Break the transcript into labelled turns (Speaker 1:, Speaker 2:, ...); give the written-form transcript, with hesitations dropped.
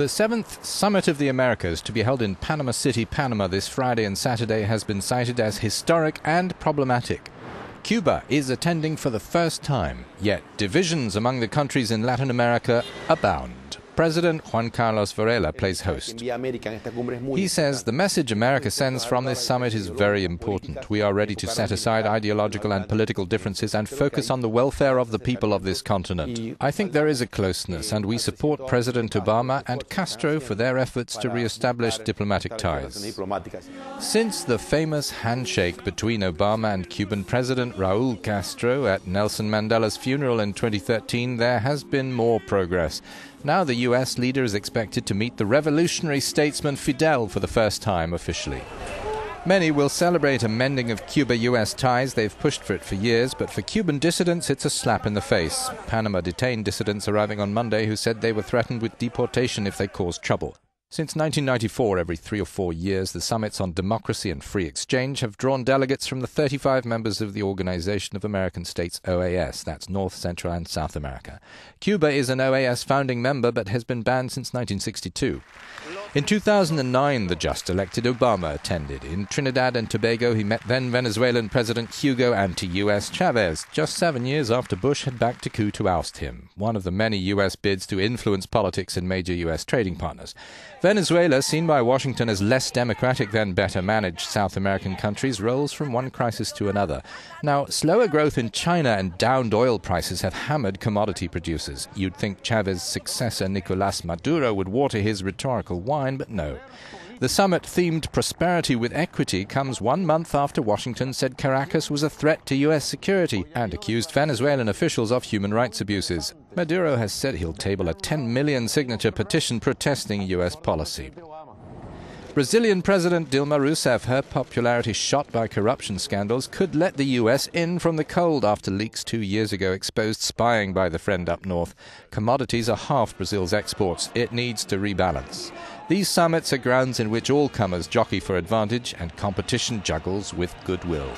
Speaker 1: The 7th Summit of the Americas, to be held in Panama City, Panama this Friday and Saturday, has been cited as historic and problematic. Cuba is attending for the first time, yet divisions among the countries in Latin America abound. President Juan Carlos Varela plays host. He says the message America sends from this summit is very important. We are ready to set aside ideological and political differences and focus on the welfare of the people of this continent. I think there is a closeness, and we support President Obama and Castro for their efforts to re-establish diplomatic ties. Since the famous handshake between Obama and Cuban President Raúl Castro at Nelson Mandela's funeral in 2013, there has been more progress. Now the U.S. leader is expected to meet the revolutionary statesman Fidel for the first time officially. Many will celebrate a mending of Cuba-U.S. ties. They've pushed for it for years, but for Cuban dissidents it's a slap in the face. Panama detained dissidents arriving on Monday who said they were threatened with deportation if they caused trouble. Since 1994, every 3 or 4 years, the summits on democracy and free exchange have drawn delegates from the 35 members of the Organization of American States, OAS. That's North, Central and South America. Cuba is an OAS founding member but has been banned since 1962. In 2009, the just-elected Obama attended. In Trinidad and Tobago, he met then-Venezuelan President Hugo anti-U.S. Chavez, just 7 years after Bush had backed a coup to oust him, one of the many U.S. bids to influence politics in major U.S. trading partners. Venezuela, seen by Washington as less democratic than better-managed South American countries, rolls from one crisis to another. Now, slower growth in China and downed oil prices have hammered commodity producers. You'd think Chavez's successor Nicolás Maduro would water his rhetorical wine, but no. The summit themed prosperity with equity comes 1 month after Washington said Caracas was a threat to U.S. security and accused Venezuelan officials of human rights abuses. Maduro has said he'll table a 10 million signature petition protesting U.S. policy. Brazilian President Dilma Rousseff, her popularity shot by corruption scandals, could let the U.S. in from the cold after leaks 2 years ago exposed spying by the friend up north. Commodities are half Brazil's exports. It needs to rebalance. These summits are grounds in which all comers jockey for advantage and competition juggles with goodwill.